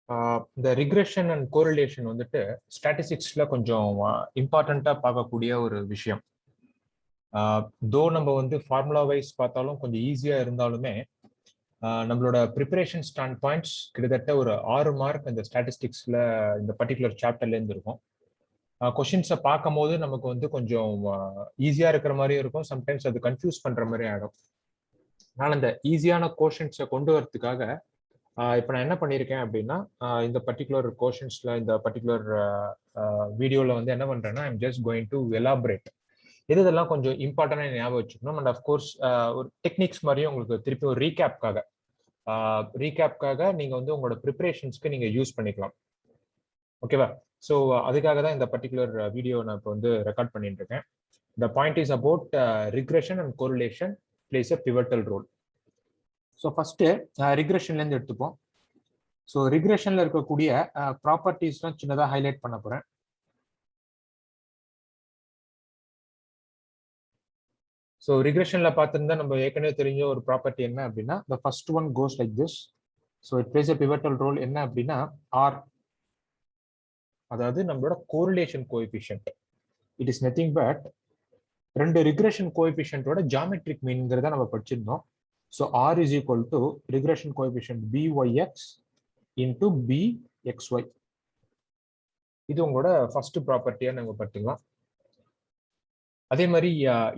இந்த regression and correlation வந்துட்டு ஸ்டாட்டிஸ்டிக்ஸ்ல கொஞ்சம் இம்பார்ட்டண்டா பார்க்கக்கூடிய ஒரு விஷயம். தோ நம்ம வந்து ஃபார்முலா வைஸ் பார்த்தாலும் கொஞ்சம் ஈஸியா இருந்தாலுமே நம்மளோட ப்ரிப்பரேஷன் ஸ்டாண்ட் பாயிண்ட்ஸ் கிட்டத்தட்ட ஒரு 6 மார்க் இந்த ஸ்டாட்டிஸ்டிக்ஸ்ல இந்த பர்டிகுலர் சாப்டர்ல இருந்து இருக்கும். கொஷின்ஸை பார்க்கும் போது நமக்கு வந்து கொஞ்சம் ஈஸியா இருக்கிற மாதிரியும் இருக்கும், சம்டைம்ஸ் அது கன்ஃபியூஸ் பண்ற மாதிரி ஆகிடும். அதனால இந்த ஈஸியான கொஷின்ஸை கொண்டு வரதுக்காக இப்போ நான் என்ன பண்ணியிருக்கேன் அப்படின்னா, இந்த பர்டிகுலர் கொஷின்ஸ்ல இந்த பர்டிகுலர் வீடியோவில் வந்து என்ன பண்றேன்னா, I'm just going to elaborate இதெல்லாம் கொஞ்சம் இம்பார்ட்டன்டா ஞாபகம் வச்சுக்கணும். அண்ட் அஃப்கோர்ஸ் ஒரு டெக்னிக்ஸ் மாதிரியும் உங்களுக்கு திருப்பி ஒரு ரீகேப்காக நீங்க வந்து உங்களோட ப்ரிப்பரேஷன்ஸ்க்கு நீங்க யூஸ் பண்ணிக்கலாம். ஓகேவா? ஸோ அதுக்காக தான் இந்த பர்டிகுலர் வீடியோ நான் இப்போ வந்து ரெக்கார்ட் பண்ணிட்டு இருக்கேன். The point is about regression and correlation plays a pivotal role. So first ரிக்ரெஷன்லேருந்து எடுத்துப்போம். ஸோ ரிக்ரெஷன்ல இருக்கக்கூடிய ப்ராப்பர்ட்டிஸ்லாம் சின்னதாக ஹைலைட் பண்ண போறேன். ஸோ ரிக்ரெஷன்ல பார்த்துருந்தா நம்ம ஏற்கனவே தெரிஞ்ச ஒரு ப்ராப்பர்ட்டி என்ன அப்படின்னா, the first one goes like this. So it plays a pivotal role. என்ன அப்படின்னா ஆர், அதாவது நம்மளோட correlation coefficient. It is nothing but ரெண்டு ரிக்ரெஷன் கோஎஃபிஷியன்ட்டோட ஜாமெட்ரிக் மீன்ங்கிறத நம்ம படிச்சிருந்தோம். So r is equal to regression coefficient byx into bxy. இது உங்களோட ஃபர்ஸ்ட் ப்ராப்பர்ட்டியா நம்ம பார்த்துக்கலாம். அதே மாதிரி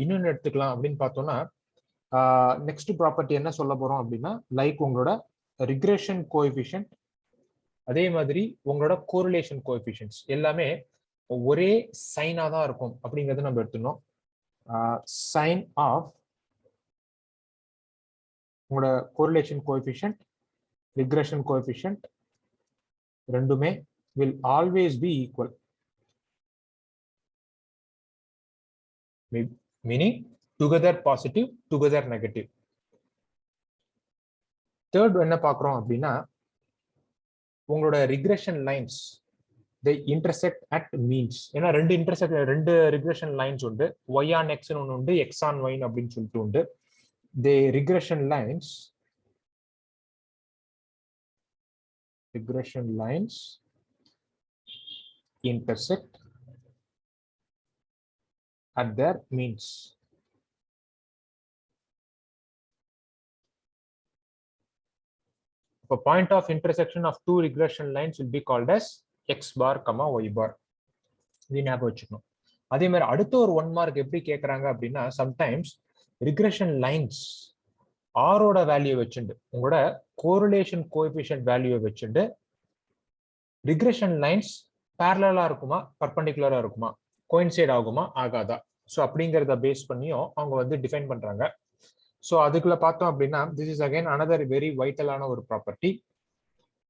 இன்னொன்று எடுத்துக்கலாம் அப்படின்னு பார்த்தோம்னா, நெக்ஸ்ட் ப்ராப்பர்ட்டி என்ன சொல்ல போறோம் அப்படின்னா, லைக் உங்களோட ரிக்ரெஷன் கோஎஃபிஷியன்ட் அதே மாதிரி உங்களோட கோரிலேஷன் கோஎஃபிஷியன்ட்ஸ் எல்லாமே ஒரே சைனா தான் இருக்கும் அப்படிங்கறத நம்ம எடுத்துனோம். சைன் ஆஃப் உங்களோட கோரிலேஷன் கோஎஃபிஷியன்ட், ரிக்ரெஷன் கோஎஃபிஷியன்ட் ரெண்டுமே will always be equal, meaning together positive, together negative. Third என்ன பார்க்குறோம் அப்படின்னா, உங்களோட regression lines they intersect at means. ஏன்னா ரெண்டு ரிக்ரெஷன் லைன்ஸ் உண்டு. y on x ன்னு ஒன்று உண்டு, x on y அப்படின்னு சொல்லிட்டு உண்டு. the regression lines intersect at their means. A point of intersection of two regression lines will be called as x bar, y bar. இது ஞாபகம் வச்சுக்கணும். அதே மாதிரி அடுத்த ஒரு 1 மார்க் எப்படி கேட்கறாங்க அப்படின்னா, சம்டைம்ஸ் ரிக்ரெஷன் லைன்ஸ் ஆரோட வேல்யூ வச்சுண்டு உங்களோட கோரிலேஷன் கோஎஃபிஷியன்ட் வேல்யூவை வச்சுண்டு ரிக்ரெஷன் லைன்ஸ் பேரலா இருக்குமா, பர்பெண்டிகுலரா இருக்குமா, கோயின்சைட் ஆகுமா, ஆகாதா, ஸோ அப்படிங்கிறத பேஸ் பண்ணியும் அவங்க வந்து டிஃபைன் பண்றாங்க. ஸோ அதுக்குள்ள பார்த்தோம் அப்படின்னா, this is again another very வைட்டலான ஒரு property.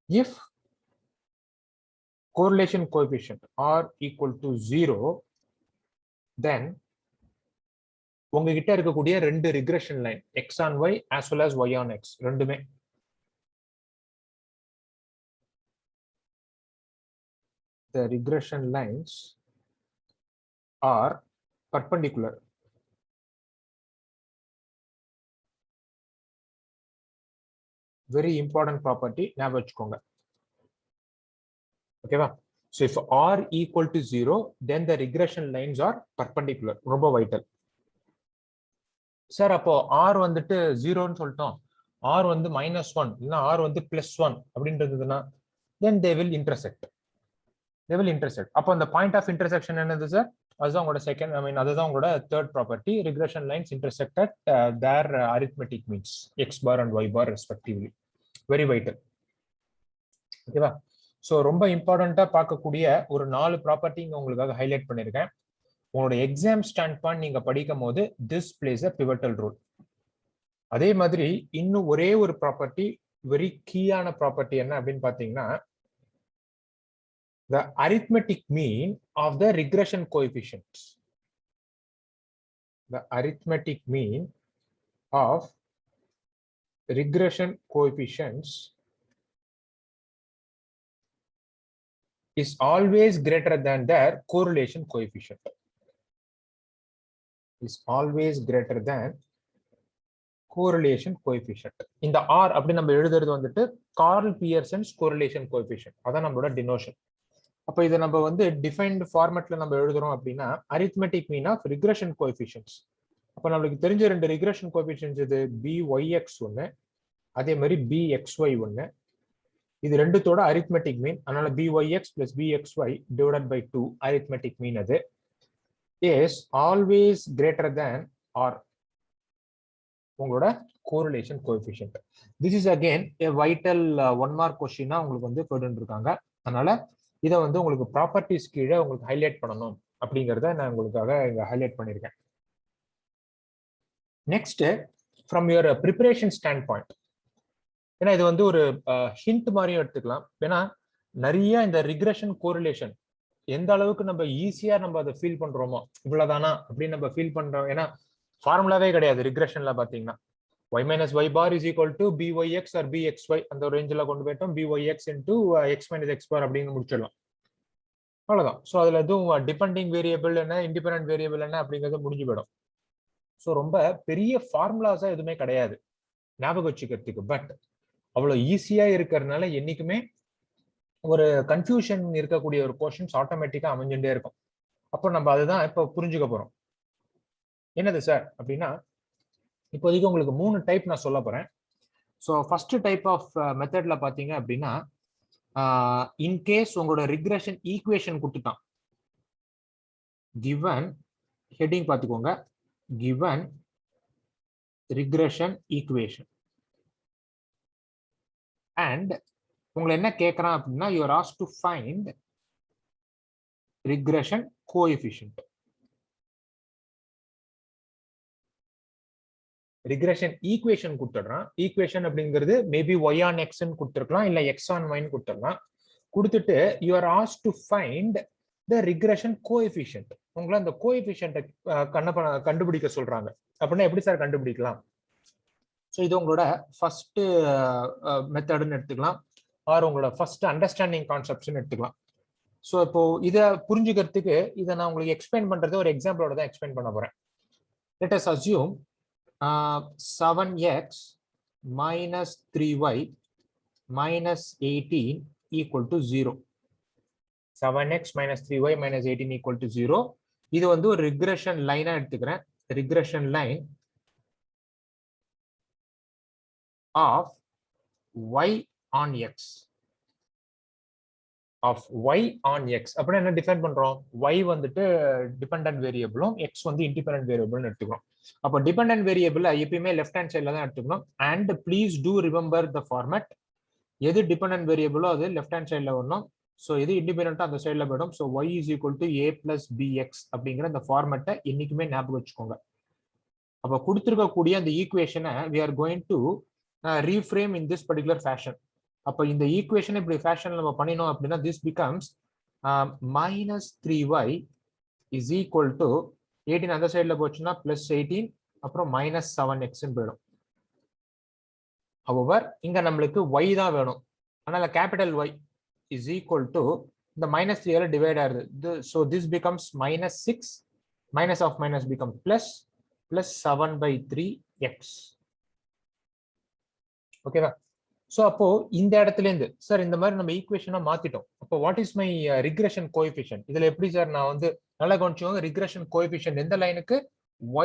If correlation coefficient are equal to 0, then உங்ககிட்ட இருக்கக்கூடிய ரெண்டு regression line x on y as well as y on x ரெண்டுமே the regression lines are perpendicular. Very important property, ஞாபகம் வச்சுக்கோங்க. ஓகேவா? So if r equal to 0, then the regression lines are perpendicular. ரொம்ப vital. Sir அப்போ r வந்துட்டு 0ன்னு சொல்லிட்டோம், r வந்து -1 இல்லைன்னா r வந்து +1 அப்படின்றதுன்னா, then they will intersect. அப்போ அந்த பாயிண்ட் ஆஃப் இன்டர்செக்ஷன் என்னது சார்? அதுதான் உங்களோட செகண்ட், அதுதான் உங்களோட third property. Regression lines intersect at their arithmetic means x bar and y bar respectively. Very vital. ஓகேவா? ஸோ ரொம்ப இம்பார்ட்டண்டா பார்க்கக்கூடிய ஒரு 4 ப்ராப்பர்ட்டி இங்க உங்களுக்காக ஹைலைட் பண்ணியிருக்கேன். உங்களோட எக்ஸாம் ஸ்டாண்ட் பாயிண்ட் நீங்க படிக்கும் போது this plays a pivotal role. அதே மாதிரி இன்னும் ஒரே ஒரு ப்ராப்பர்ட்டி, வெரி கீயான ப்ராப்பர்ட்டி என்ன அப்படின்னு பாத்தீங்கன்னா, the arithmetic mean of the regression coefficients. The arithmetic mean of regression coefficients is always greater than their correlation coefficient. Is always greater than correlation coefficient. இந்த R அப்படி நம்ம எழுதுறது வந்துட்டு கார்ல் பியர்சன்ஸ் கோரிலேஷன் கோஎஃபிஷியன்ட். அதான் நம்மளோட டினோஷன். அப்ப இதை நம்ம வந்து டிஃபைன்டு ஃபார்மேட்ல நம்ம எழுதுறோம் அப்படின்னா arithmetic mean of regression coefficients. அப்ப நம்மளுக்கு தெரிஞ்ச ரெண்டு ரிக்ரெஷன் கோஎஃபிஷியன்ட்ஸ் இது பிஒய்எக்ஸ் ஒன்று, அதே மாதிரி பிஎக்ஸ்ஒய் ஒன்று. இது ரெண்டுத்தோட அரித்மெட்டிக் மீன். அதனால byx plus bxy divided by 2 arithmetic mean அது is always greater than r உங்களோட correlation coefficient. This is again a vital 1 mark கொஸ்டினா உங்களுக்கு வந்து போட்டு இருக்காங்க. அதனால இதை வந்து உங்களுக்கு ப்ராப்பர்ட்டிஸ் கீழே உங்களுக்கு ஹைலைட் பண்ணணும் அப்படிங்கிறத நான் உங்களுக்காக இங்க ஹைலைட் பண்ணியிருக்கேன். Next from your preparation stand point, ஏன்னா இது வந்து ஒரு ஹிண்ட் மாதிரியும் எடுத்துக்கலாம். ஏன்னா நிறைய இந்த ரிக்ரெஷன் கோரிலேஷன் எந்த அளவுக்கு நம்ம ஈஸியா நம்ம அதை ஃபீல் பண்றோமோ இவ்வளவுதானா அப்படின்னு நம்ம ஃபீல் பண்றோம். ஏன்னா ஃபார்முலாவே கிடையாது ரிக்ரெஷன்ல பாத்தீங்கன்னா y minus y bar is equal to byx or bxy அந்த ரேஞ்சில் கொண்டு போயிட்டோம் byx into x minus x bar அப்படின்னு முடிச்சிடலாம். அவ்வளவுதான். ஸோ அதுல எதுவும் டிபெண்டிங் வேரியபிள் என்ன இண்டிபெண்டன்ட் வேரியபிள் என்ன அப்படிங்கிறது முடிஞ்சு போயிடும். ஸோ ரொம்ப பெரிய ஃபார்முலாஸா எதுவுமே கிடையாது ஞாபகம் வச்சுக்கிறதுக்கு. பட் அவ்வளவு ஈஸியா இருக்கிறதுனால என்னைக்குமே ஒரு கன்ஃபியூஷன் இருக்கக்கூடிய ஒரு கொஸ்டின்ஸ் ஆட்டோமேட்டிக்கா அமைஞ்சுட்டே இருக்கும். அப்போ நம்ம அதுதான் இப்போ புரிஞ்சுக்க போறோம். என்னது சார் அப்படின்னா இப்போதைக்கு உங்களுக்கு 3 டைப் நான் சொல்ல போறேன். ஸோ ஃபர்ஸ்ட் டைப் ஆஃப் மெத்தட்ல பாத்தீங்க அப்படின்னா இன்கேஸ் உங்களோட ரிக்ரெஷன் ஈக்குவேஷன் கொடுத்துட்டான், given ஹெட்டிங் பார்த்துக்கோங்க, given regression equation and உங்களை என்ன கேட்கறான் அப்படின்னா you are asked to find regression coefficient. Regression equation கொடுத்துடுறான். ஈக்குவேஷன் அப்படிங்கிறது மேபி y on x ன்னு கொடுத்துருக்கலாம், இல்ல x on y ன்னு கொடுத்துடலாம். கொடுத்துட்டு you are asked to find the regression coefficient. உங்களை அந்த கோஎஃபிஷியன்ட்டை கண்டுபிடிக்க சொல்றாங்க. அப்படின்னா எப்படி சார் கண்டுபிடிக்கலாம்? ஸோ இது உங்களோட ஃபர்ஸ்ட் மெத்தட்னு எடுத்துக்கலாம், ஆர் உங்களோட ஃபர்ஸ்ட் அண்டர்ஸ்டாண்டிங் கான்செப்ட்ஸ்னு எடுத்துக்கலாம். ஸோ இப்போ இதை புரிஞ்சுக்கிறதுக்கு இதை நான் உங்களுக்கு எக்ஸ்பிளைன் பண்றது ஒரு எக்ஸாம்பிளோட தான் எக்ஸ்பிளைன் பண்ண போறேன். Let us assume 7x minus 3y minus 18 equal to 0. 7x minus 3y minus 18 equal to 0. இது வந்து ஒரு ரிக்ரெஷன் லைனா எடுத்துக்கிறேன். Regression line of y on x. Of y on x அப்படின்னா என்ன டிஃபைன் பண்றோம்? y வந்துட்டு டிபெண்டன்ட் வேரியபிளும் x வந்து இண்டிபெண்டன்ட் வேரியபிள்னு எடுத்துக்கிறோம். அப்போ டிபெண்டன்ட் வேரியபிள் எப்பயுமே லெஃப்ட் ஹேண்ட் சைட்ல தான் எடுத்துக்கணும். And please do remember the format. எது டிபெண்டன்ட் வேரியபிளோ அது லெஃப்ட் ஹேண்ட் சைட்ல வரணும். ஸோ எது இண்டிபெண்டன்ட்டா அந்த சைட்ல போயிடும். So y is equal to a plus bx அப்படிங்கிற அந்த ஃபார்மேட்டை என்னைக்குமே ஞாபகம் வச்சுக்கோங்க. அப்போ கொடுத்துருக்கக்கூடிய அந்த ஈக்குவேஷனை we are going to reframe in this particular fashion. அப்போ இந்த ஈக்குவேஷன் இப்படி ஃபேஷன்ல நம்ம பண்ணினோம் அப்படின்னா this becomes minus 3y is equal to 18 அந்த சைட்ல போச்சுன்னா plus 18 அப்புறம் minus 7x போயிடும். however இங்க நம்மளுக்கு y தான் வேணும். அதனால capital Y is equal to இந்த minus 3 ஆல டிவைட் ஆகுது. so this becomes minus 6, minus of minus becomes plus 7/3x. ஓகேவா? ஸோ அப்போ இந்த இடத்துல இருந்து சார் இந்த மாதிரி நம்ம ஈக்குவேஷனை மாத்திட்டோம். அப்போ what is my regression coefficient? இதுல எப்படி சார் நான் வந்து நல்லா கவனிச்சுக்கோங்க. ரிக்ரெஷன் கோஎஃபிஷியன்ட் எந்த லைனுக்கு?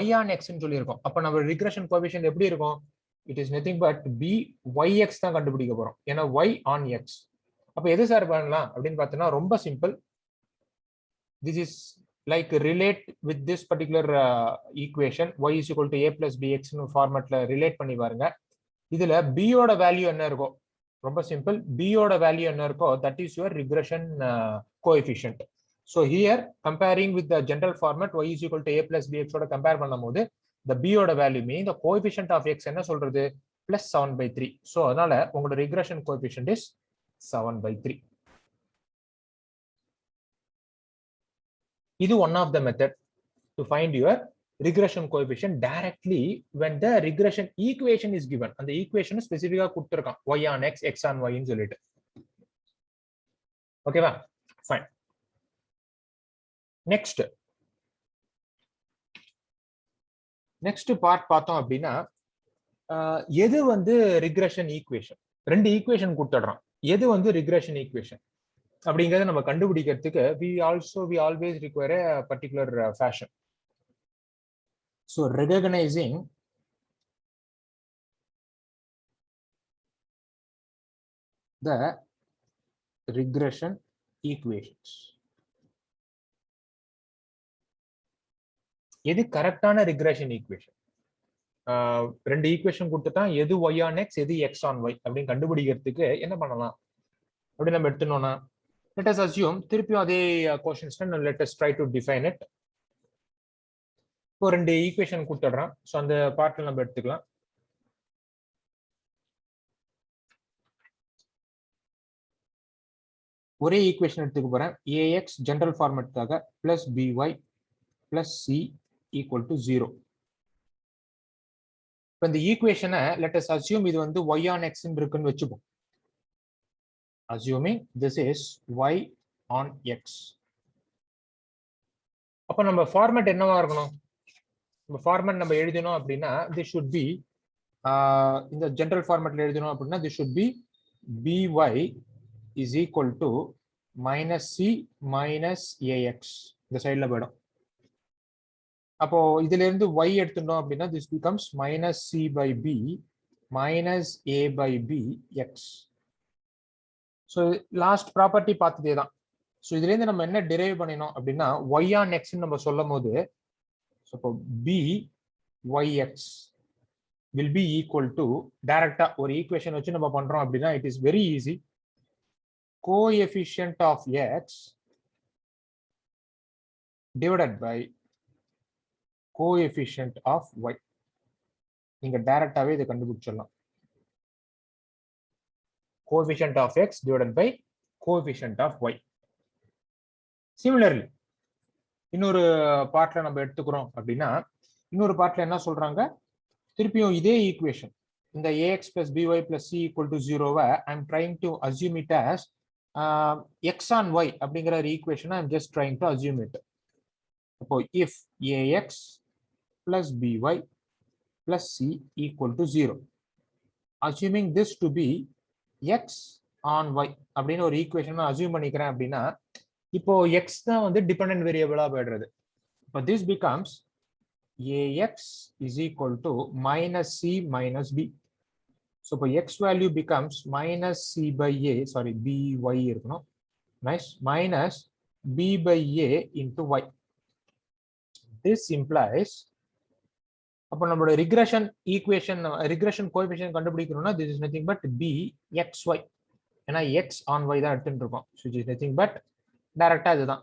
y on x ன்னு சொல்லியிருக்கோம். அப்போ நம்ம ரிக்ரெஷன் கோஎஃபிஷியன்ட் எப்படி இருக்கும்? It is nothing but byx தான் கண்டுபிடிக்க போறோம். ஏன்னா y on x. அப்போ எது சார் பண்ணலாம் அப்படின்னு பார்த்தோன்னா ரொம்ப simple. This is like relate with this particular equation y is equal to a plus bx ஃபார்மேட்ல ரிலேட் பண்ணி பாருங்க. இதுல b ஓட வேல்யூ என்ன இருக்கோ ரொம்ப சிம்பிள். b ஓட வேல்யூ என்ன இருக்கோ that is your regression coefficient. So here comparing with the general format y is equal to a plus bx ஓட கம்பேர் பண்ணும்போது இந்த b ஓட value mean the coefficient of x என்ன சொல்றது? plus 7/3. ஸோ அதனால உங்களோட ரிக்ரெஷன் கோஎஃபிஷியன்ட் இஸ் 7/3. இது one of the method to find your regression coefficient directly when the regression equation is given. அந்த ஈக்குவேஷன் ஸ்பெசிஃபிக்கா கொடுத்திருக்கான் y on x, x on y ன்னு சொல்லிட்டு. ஓகேவா? ஃபைன். நெக்ஸ்ட் பார்ட் பார்த்தோம் அப்படின்னா எது வந்து ரிக்ரெஷன் ஈக்குவேஷன்? ரெண்டு ஈக்குவேஷன் கொடுத்துடுறான். எது வந்து ரிக்ரெஷன் ஈக்குவேஷன் அப்படிங்கறத நம்ம கண்டுபிடிக்கிறதுக்கு we always require a particular fashion. So recognizing the regression equations. எது கரெக்டான ரிக்ரெஷன் ஈக்குவேஷன்? ரெண்டு ஈக்குவேஷன் கொடுத்துட்டா எது y on x எது x on y அப்படின்னு கண்டுபிடிக்கிறதுக்கு என்ன பண்ணலாம் அப்படி நம்ம எடுத்துனோம்னா, let us assume திருப்பியும் அதே questions let us try to define it. இப்போ ரெண்டு ஈக்குவேஷன் கொடுத்துடுறான். ஸோ அந்த பார்ட்ல நம்ம எடுத்துக்கலாம். ஒரே ஈக்குவேஷன் எடுத்துக்க போறேன். ax ஜெனரல் ஃபார்மேட்காக plus by plus c equal to 0. இப்போ இந்த ஈக்குவேஷனை let us assume இது வந்து y on x இருக்குன்னு வச்சுப்போம். assuming this is y on x. அப்ப நம்ம ஃபார்மேட் என்னவா இருக்கணும்? நம்ம ஃபார்மேட் நம்ம எழுதணும் அப்படின்னா this should be இந்த ஜெனரல் ஃபார்மேட்ல எழுதணும் அப்படின்னா this should be by is equal to minus c minus ax. இந்த சைடுல போய்டும். அப்போ இதுல இருந்து y எடுத்துட்டோம் அப்படின்னா this becomes minus c by b minus a by b x. So last property பார்த்ததே தான். ஸோ இதுல இருந்து நம்ம என்ன டிரைவ் பண்ணினோம் அப்படின்னா y on x நம்ம சொல்லும் போது இப்போ b yx will be equal to டைரக்டா ஒரு ஈக்குவேஷன் வச்சு நம்ம பண்றோம் அப்படின்னா it is very easy. Coefficient of x divided by coefficient of y. நீங்க டைரக்டாவே இதை கண்டுபிடிச்சிடலாம். coefficient of x divided by coefficient of y. Similarly, இன்னொரு பார்ட்ல நம்ம எடுத்துக்கிறோம் அப்படின்னா இன்னொரு பார்ட்ல என்ன சொல்றாங்க? திருப்பியும் இதே ஈக்குவேஷன் இந்த ax plus by plus c equal to 0-வை I am trying to assume it as x on y அப்படிங்கிற ஒரு equation I am just trying to assume it. அப்போ if ax plus by plus c equal to 0, assuming this to be x on y அப்படின்னு ஒரு equation assume பண்ணிக்கிறேன் அப்படின்னா இப்போ x தான் வந்து டிபெண்டன்ட் வேரியபிளா போயிடுறது. இப்போ this becomes ax is equal to minus c minus b. So இப்போ x value becomes minus c by a, sorry by இருக்கணும், nice, minus b by a into y. This implies அப்போ நம்மளோட regression equation regression coefficient கண்டுபிடிக்கணும்னா this is nothing but b xy. ஏன்னா x on y தான் எடுத்துட்டு இருக்கோம். So it is nothing but டைரக்டா இதுதான்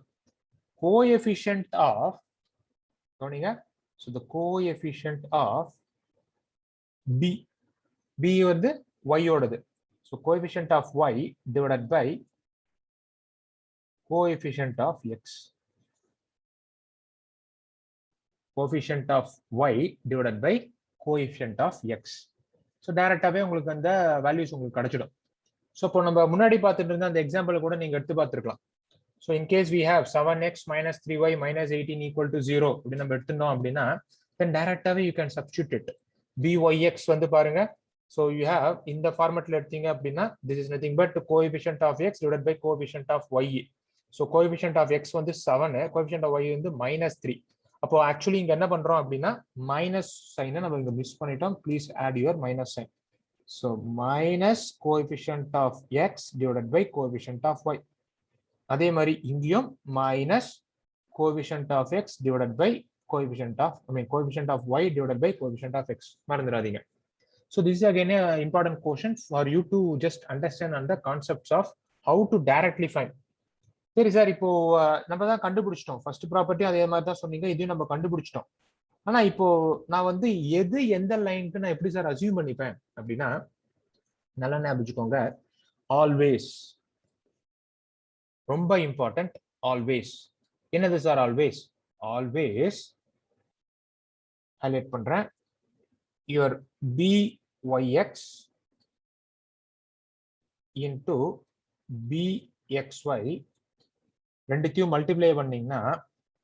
கோஎஃபிஷியன்ட் ஆஃப் கவனிங்க. So the coefficient of b வந்து y ஓடது. So coefficient of y divided by coefficient of x. coefficient of y divided by coefficient of x. So டைரக்டாவே உங்களுக்கு அந்த values உங்களுக்கு கிடைச்சிடும். So இப்போ நம்ம முன்னாடி பார்த்துட்டு இருந்த அந்த எக்ஸாம்பிள் கூட நீங்க எடுத்து பார்த்துருக்கலாம். So in case we have 7x minus 3y minus 18 equal to 0 அப்படி நம்ம எடுத்துட்டோம் அப்படின்னா தென் டைரக்டாவே you can substitute it. byx வந்து பாருங்க. ஸோ யூ ஹேவ் இந்த ஃபார்மேட்ல எடுத்தீங்க அப்படின்னா this is nothing but coefficient of x divided by coefficient of y. So coefficient of x வந்து 7, கோஎஃபிஷியன்ட் ஆஃப் y வந்து -3. அப்போ ஆக்சுவலி இங்க என்ன பண்றோம் அப்படின்னா மைனஸ் சைனை நம்ம இங்க மிஸ் பண்ணிட்டோம். Please add your minus sign. So minus coefficient of x divided by coefficient of y. அதே மாதிரி இங்கேயும் minus coefficient of x divided by coefficient of coefficient of y divided by coefficient of x. மறந்துடாதீங்க. So this is again an important question for you to just understand on the concepts of how to directly find. சரி sir, இப்போ நம்ம தான் கண்டுபிடிச்சிட்டோம். First property அதே மாதிரி தான் சொன்னீங்க, இதையும் நம்ம கண்டுபிடிச்சிட்டோம். ஆனா இப்போ நான் வந்து எது எந்த லைனுக்கு நான் எப்படி சார் அசியூம் பண்ணிப்பேன் அப்படின்னா, நல்லா ஞாபகம் வச்சுக்கோங்க, ஆல்வேஸ் ரொம்ப இம்பார்ட்டன்ட். ஆல்வேஸ் என்னது சார்? ஆல்வேஸ் ஆல்வேஸ் ஹைலைட் பண்றேன். யுவர் byx into bxy ரெண்டுத்தையும் மல்டிப்ளை பண்ணீங்கன்னா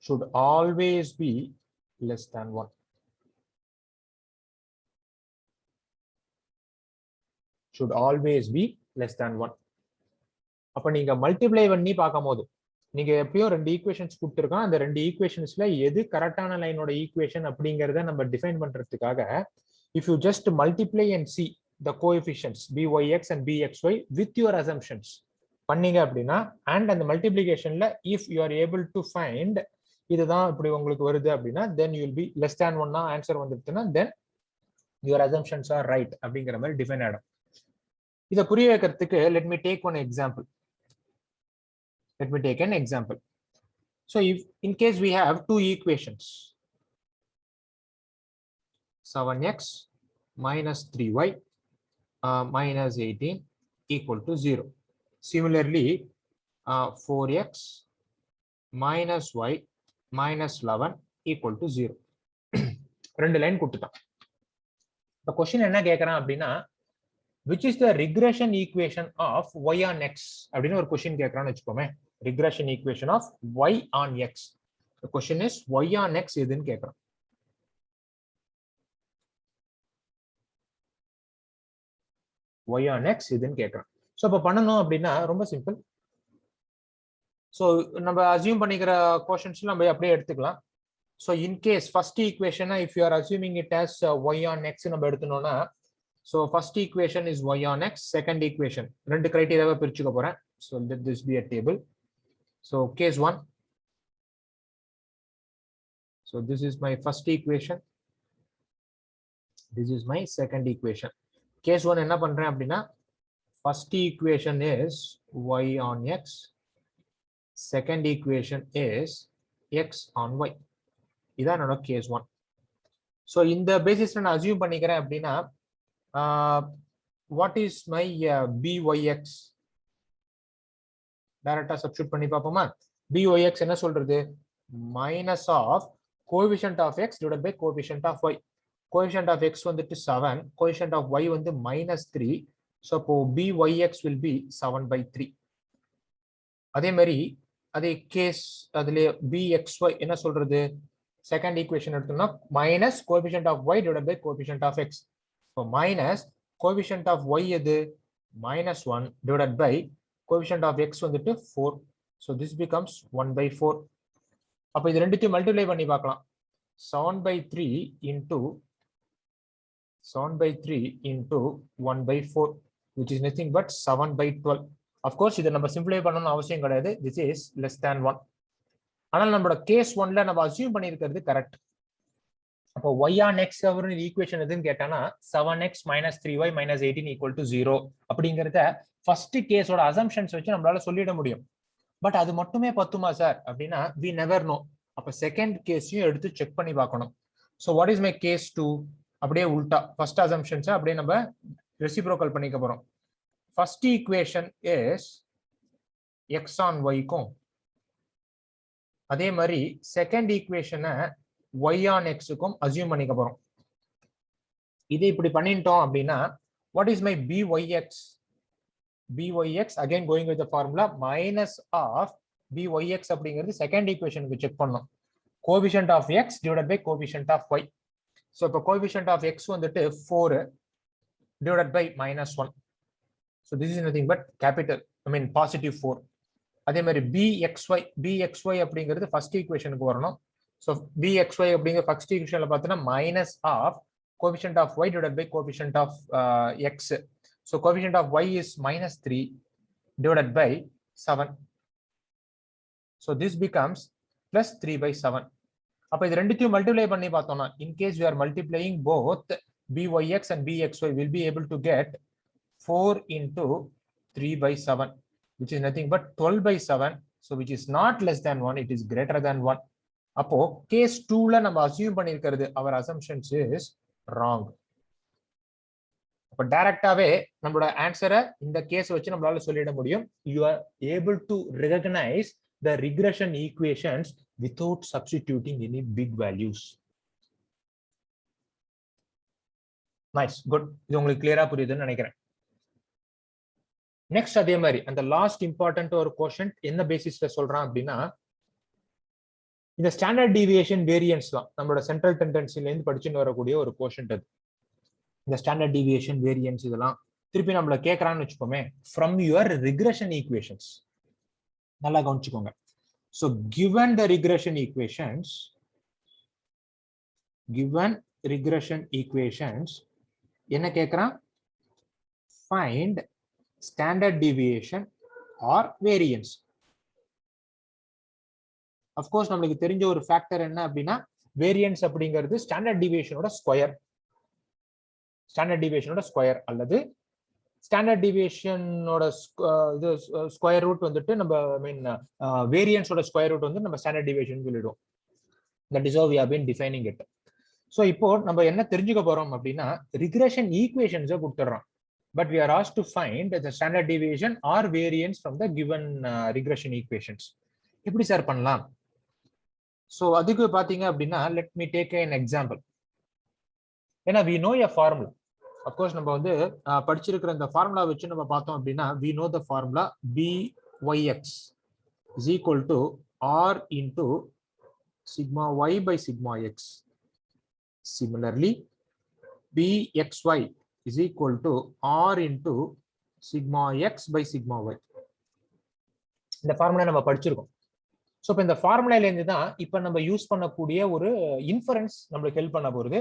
should always be less than 1. should always be less than 1. அப்ப நீங்க மல்டிப்ளை பண்ணி பார்க்கும்போது நீங்க எப்படியோ ரெண்டு ஈக்குவேஷன்ஸ் கொடுத்துருக்கோம். அந்த ரெண்டு ஈக்குவேஷன்ஸ்ல எது கரெக்டான லைனோட ஈக்குவேஷன் அப்படிங்கறத நம்ம டிஃபைன் பண்றதுக்காக if you just multiply and see the coefficients byx and bxy with your assumptions பண்ணீங்க அப்படின்னா அண்ட் அந்த மல்டிப்ளிகேஷன்ல if you are able to find இதுதான் இப்படி உங்களுக்கு வருது அப்படின்னா then you will be less than 1 answer வந்துருச்சுன்னா then your assumptions are right அப்படிங்கிற மாதிரி டிஃபைன் ஆயிடும். இதை புரிய வைக்கிறதுக்கு let me take an example. So if in case we have two equations 7x minus 3y minus 18 equal to 0. Similarly 4x minus y minus 11 equal to 0. ரெண்டு line கொடுத்துட்டான். இந்த question என்ன கேக்குறான் அப்படின்னா which is the regression equation of y on x அப்படின்னு ஒரு question கேக்குறான்னு வெச்சுக்கோமே. regression equation of y on x. The question is y on x எதுன்னு கேக்குறான். y on x எதுன்னு கேக்குறான். சோ அப்ப பண்ணனும் அப்படின்னா ரொம்ப சிம்பிள். சோ நம்ம அஸ்யூம் பண்ணிக்கிற क्वेश्चंस நம்ம அப்படியே எடுத்துக்கலாம். So in case first equation if you are assuming it as y on x நம்ம எடுத்தோம்னா so first equation is y on x, second equation ரெண்டு கிரைட்டீரியாவை பிரிச்சுக்க போறேன். So let this be a table. So case 1, so this is my first equation, this is my second equation. Case 1 என்ன பண்றேன் அப்படின்னா first equation is y on x, second equation is x on y. இதான் என்னோட case 1. So இந்த பேசிஸ்ல நான் assume பண்ணிக்கிறேன் அப்படின்னா வாட் இஸ் மை byx டைரக்டா சப்ஸ்டிட்யூட் பண்ணி பார்ப்போமா. byx என்ன சொல்றது minus of coefficient of x divided by coefficient of y. Coefficient of x வந்துட்டு 7, கோஎஃபிஷியன்ட் ஆஃப் y வந்து -3. ஸோ அப்போ byx will be 7/3. அதே மாதிரி அதே கேஸ் அதுல bxy என்ன சொல்றது செகண்ட் ஈக்குவேஷன் எடுத்தோம்னா minus coefficient of y divided by coefficient of x. So minus coefficient of y எது -1 divided by coefficient of x வந்துட்டு 4. So this becomes 1/4. அப்போ இது ரெண்டுத்தையும் மல்டிப்ளை பண்ணி பார்க்கலாம். 7/3 into 1/4 which is nothing but 7/12. Of course இதை நம்ம சிம்பிளை பண்ணணும்னு அவசியம் கிடையாது. This is less than 1. ஆனால் நம்மளோட கேஸ் 1ல நம்ம அஸ்யூம் பண்ணியிருக்கிறது கரெக்ட். அப்போ y on x அவரோட ஈக்குவேஷன் எதுன்னு கேட்டானா 7x minus 3y minus 18 equal to 0 அப்படிங்கறத ஃபர்ஸ்ட் கேஸோட அசம்ப்ஷன்ஸ் வச்சு நம்மளால சொல்லிட முடியும். பட் அது மட்டுமே பத்துமா சார் அப்படின்னா we never know. அப்ப செகண்ட் கேஸையும் எடுத்து செக் பண்ணி பார்க்கணும். So what is my case 2? அப்படியே உல்டா ஃபர்ஸ்ட் அசம்ப்ஷன்ஸை அப்படியே நம்ம ரெசிப்ரோக்கல் பண்ணிக்க போறோம். First equation is x on y-க்கும் அதே மாதிரி செகண்ட் ஈக்குவேஷனை y on x-க்கும் அசியூம் பண்ணிக்க போறோம். இது இப்படி பண்ணிட்டோம் அப்படின்னா what is my byx? byx again going with the formula minus of byx அப்படிங்கிறது செகண்ட் ஈக்குவேஷனுக்கு செக் பண்ணோம். Coefficient of x divided by coefficient of y. So இப்போ கோஎஃபிஷியன்ட் ஆஃப் x வந்துட்டு 4 divided by -1. So this is nothing but capital positive 4. அதே மாதிரி bxy அப்படிங்கிறது first ஈக்குவேஷனுக்கு வரணும். ஸோ bxy அப்படிங்கிற ஃபர்ஸ்ட் ஈக்குவேஷன்ல பார்த்தோன்னா minus of coefficient of y divided by coefficient of x. So coefficient of y is -3 divided by 7. So this becomes plus 3/7. அப்போ இது ரெண்டுத்தையும் மல்டிப்ளை பண்ணி பார்த்தோம்னா in case we are multiplying both byx and bxy will be able to get 4 into 3/7. which is nothing but 12/7. so which is not less than 1, it is greater than 1. அப்போ case 2ல நம்ம assume பண்ணிருக்கிறது our assumptions is wrong. அப்ப டைரக்டாவே நம்மளோட ஆன்சரை இந்த case வச்சு நம்மளால சொல்லிட முடியும். you are able to recognize the regression equations without substituting any big values. nice, good. இது உங்களுக்கு கிளியரா புரியுதுன்னு நினைக்கிறேன். நெக்ஸ்ட் அதே மாதிரி அந்த லாஸ்ட் இம்பார்ட்டன்ட் ஒரு கோஷன் என்ன பேசிஸ்ல சொல்றான் அப்படின்னா இந்த ஸ்டாண்டர்ட் டீவியேஷன் வேரியன்ஸ்லாம் நம்மளோட சென்ட்ரல் டெண்டன்சில இருந்து படிச்சுன்னு வரக்கூடிய ஒரு கோஷன் அது. இந்த ஸ்டாண்டர்ட் டீவியேஷன் வேரியன்ஸ் இதெல்லாம் திருப்பி நம்மள கேக்குறான்னு வச்சுக்கோமே, from your regression equations. நல்லா கவனிச்சுக்கோங்க. So given the regression equations, என்ன கேக்குறான்? Find standard deviation or variance. Of course நம்மளுக்கு தெரிஞ்ச ஒரு ஃபேக்டர் என்ன அப்படின்னா வேரியன்ஸ் அப்படிங்கிறது ஸ்டாண்டர்ட் டிவியேஷனோட ஸ்கொயர். ஸ்டாண்டர்ட் டிவியேஷனோட ஸ்கொயர் அல்லது ஸ்டாண்டர்ட் டிவியேஷனோட இது ஸ்கொயர் ரூட் வந்துட்டு நம்ம வேரியன்ஸோட ஸ்கொயர் ரூட் வந்து நம்ம ஸ்டாண்டர்ட் டிவியேஷன் சொல்லிடுவோம். That is how we have been defining it. So இப்போ நம்ம என்ன தெரிஞ்சுக்க போறோம் அப்படின்னா ரிக்ரெஷன் ஈக்குவேஷன்ஸை கொடுத்துட்றோம். But we are asked to find the standard deviation or variance from the given regression equations. எப்படி சார் பண்ணலாம்? So அதுக்கு பாத்தீங்க அப்படின்னா let me take an example. ஏன்னா we know a formula. Of course நம்ம வந்து படிச்சிருக்கிற இந்த ஃபார்முலா வச்சு நம்ம பார்த்தோம் அப்படின்னா we know the formula byx is equal to r into sigma y by sigma x. Similarly bxy is equal to r into sigma x by sigma y. இந்த formula நம்ம படிச்சிருக்கோம். ஸோ இப்போ இந்த ஃபார்முலால இருந்து தான் இப்போ நம்ம யூஸ் பண்ணக்கூடிய ஒரு இன்ஃபரன்ஸ் நம்மளுக்கு ஹெல்ப் பண்ண போகுது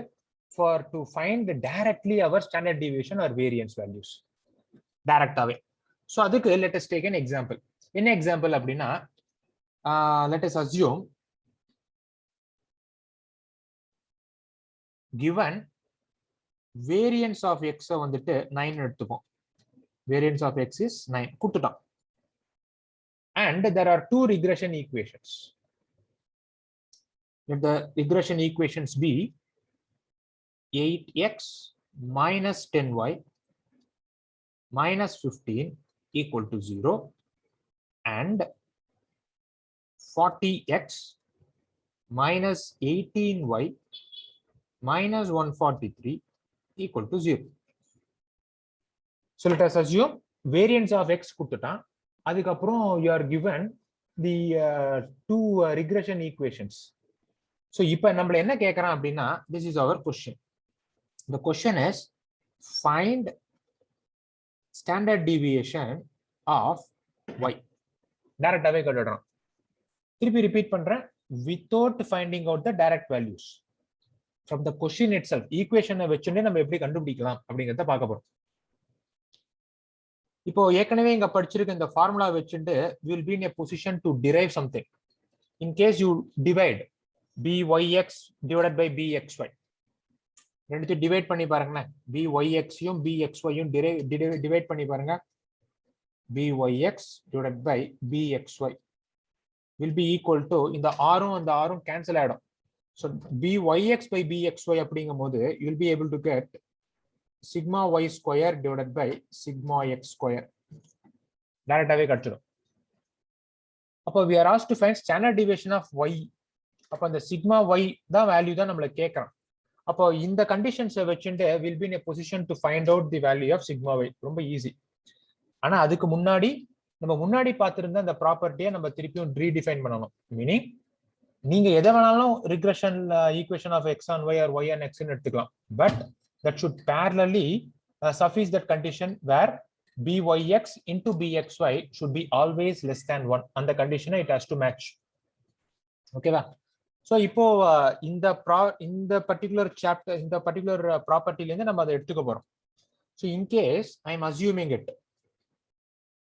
for to find directly our standard deviation or variance values டைரக்டாவே. ஸோ அதுக்கு let us take an example. என்ன எக்ஸாம்பிள் அப்படின்னா let us assume given variance of x வந்துட்டு 9 எடுத்துப்போம். variance of x is 9 கொடுத்துட்டோம். And there are two regression equations. Let the regression equations be 8x minus 10y minus 15 equal to 0 and 40x minus 18y minus 143 equal to 0. So let us assume variance of x கொடுத்துட்டான். அதுக்கப்புறம் you are given the two regression equations. So இப்போ நம்மள என்ன கேட்கறான் அப்படின்னா this is our question. The question is find standard deviation of y. டைரக்டாவே கேட்டுடுறோம். திருப்பி repeat பண்றேன், without finding out the direct values. From the question itself, ஈக்குவேஷனை வச்சுட்டு நம்ம எப்படி கண்டுபிடிக்கலாம் அப்படிங்கறத பார்க்க போறோம். இப்போ ஏற்கனவே இங்க படிச்சிருக்க இந்த ஃபார்முலா வச்சுட்டு we will be in a position to derive something. In case you divide byx divided by bxy, ரெண்டுத்தையும் டிவைட் பண்ணி பாருங்களேன். byx-யும் bxy-யும் டிவைட் பண்ணி பாருங்க. byx divided by bxy will be equal to இந்த r-ம் அந்த r-ம் கேன்சல் ஆயிடும். So byx by bxy அப்படிங்கும்போது you will be able to get sigma y square divided by sigma x square. டைரக்டாவே கிடைச்சிடும். அப்போ we are asked to find standard deviation of y. அப்போ அந்த sigma y தான் value தான் நம்மள கேக்குறான். அப்போ இந்த கண்டிஷன்ஸை வச்சுட்டு will be in a position to find out the value of sigma y. ரொம்ப ஈஸி. ஆனா அதுக்கு முன்னாடி நம்ம முன்னாடி பார்த்திருந்த அந்த ப்ராப்பர்ட்டியை நம்ம திருப்பியும் ரீடிஃபைன் பண்ணணும். மீனிங் நீங்க எதை வேணாலும் regression equation of x on y or y on x ன்னு எடுத்துக்கலாம். But that should parallelly suffice that condition where byx into bxy should be always less than 1. அந்த கண்டிஷனை it has to match. ஓகேவா? So இப்போ இந்த particular chapter இந்த particular ப்ராப்பர்ட்டில இருந்து நம்ம அதை எடுத்துக்க போறோம். So in case I am assuming it,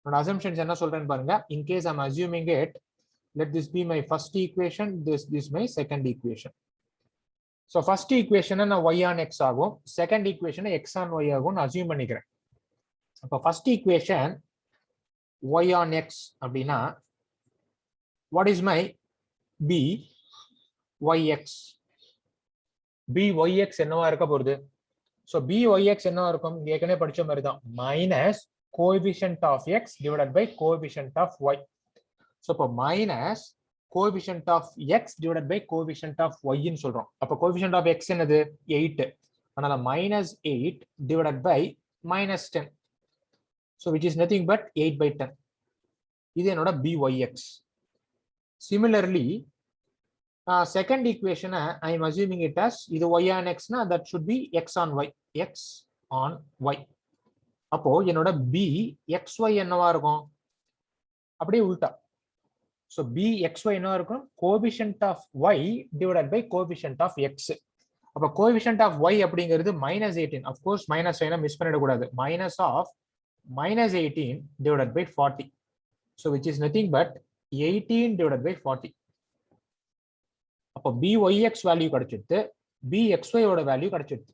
என்னோட அசம்ஷன்ஸ் என்ன சொல்றேன்னு பாருங்க. In case I am assuming it, let this be my first equation, this my second equation. So first equation na y on x ஆகும், second equation x on y ஆகும் assume பண்ணிக்கிறேன். அப்ப first equation y on x அப்படினா what is my byx? byx என்னவா இருக்க போகுது? so byx என்னவா இருக்கும்? ஏற்கனவே படிச்ச மாதிரி தான், minus coefficient of x divided by coefficient of y. So இப்போ minus coefficient of x divided by coefficient of y ன்னு சொல்றோம். அப்ப coefficient of x என்னது? 8. அதனால minus 8 divided by minus 10. So which is nothing but 8 by 10. இது என்னோட byx. Similarly, second equation I am assuming it as இது y on x na, that should be x on y. x on y. அப்போ என்னோட b xy என்னவா இருக்கும்? அப்படியே உல்டா. So b xy என்னவா இருக்கும்? Coefficient of y divided by coefficient of x. அப்ப coefficient of y அப்படிங்கிறது -18. of course மைனஸ் சைனை மிஸ் பண்ணிட கூடாது. Minus of -18 divided by 40. So which is nothing but 18 divided by 40. அப்போ byx வேல்யூ கிடைச்சிடுது, bxy ஓட value கிடைச்சிடுது.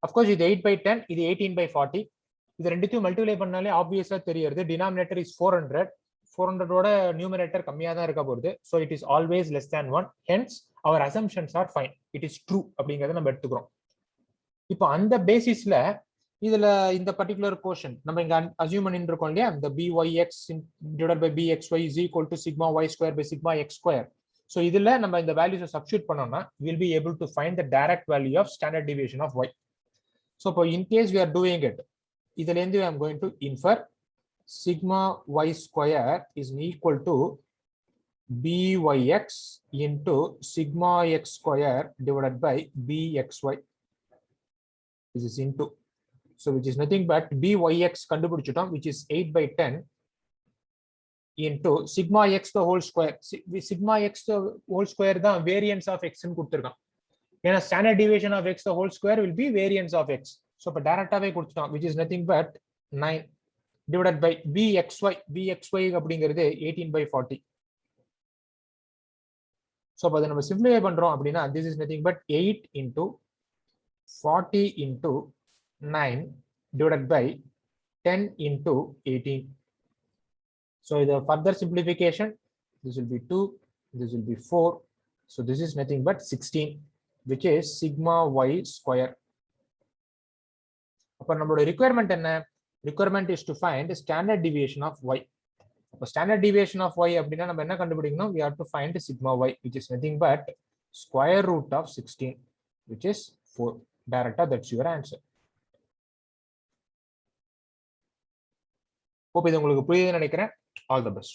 of course இது 8/10, இது 18/40. இது ரெண்டுத்தையும் மல்டிப்ளை பண்ணாலே ஆப்வியஸா தெரியுது டினாமினேட்டர் இஸ் 400. 400 ஓட நியூமரேட்டர் கம்மியா தான் இருக்க போகுது. so it is always less than 1. hence our assumptions are fine. it is true அப்படிங்கறத நம்ம எடுத்துக்கிறோம். இப்போ அந்த பேசிஸ்ல இதுல இந்த பர்టిక్యులர் கோஷன் நம்ம இங்க அஸ்யூம் பண்ணிட்டு இருக்கோம் இல்லையா, the byx divided by bxy is equal to sigma y square by sigma x square. so இதுல நம்ம இந்த வேல்யூஸை சப்ஸ்டிட்யூட் பண்ணோம்னா we'll be able to find the direct value of standard deviation of y. so இப்போ in case we are doing it, இதுல இருந்து I am going to infer sigma y square is equal to byx into sigma x square divided by bxy. This is into, so which is nothing but byx கண்டுபிடிச்சிட்டோம், which is 8/10 into sigma x the whole square. sigma x the whole square தான் variance of x ன்னு கொடுத்திருக்கான். ஏன்னா standard deviation of x the whole square will be variance of x. so இப்ப டைரக்டாவே கொடுத்துட்டோம், which is nothing but 9 divided by bxy அப்படிங்கிறது 18/40. so அப்ப அதை நம்ம simplify பண்றோம் அப்படின்னா this is nothing but 8 into 40 into 9 divided by 10 into 18. so the further simplification, this will be 2, this will be 4. so this is nothing but 16, which is sigma y square. அப்ப நம்மளோட requirement என்ன? requirement is to find standard deviation of y. அப்ப standard deviation of y அப்படின்னா நம்ம என்ன கண்டுபிடிக்கணும்? we have to find sigma y, which is nothing but square root of 16, which is 4. Director, that's your answer. hope இது உங்களுக்கு புரியுதுன்னு நினைக்கிறேன். all the best.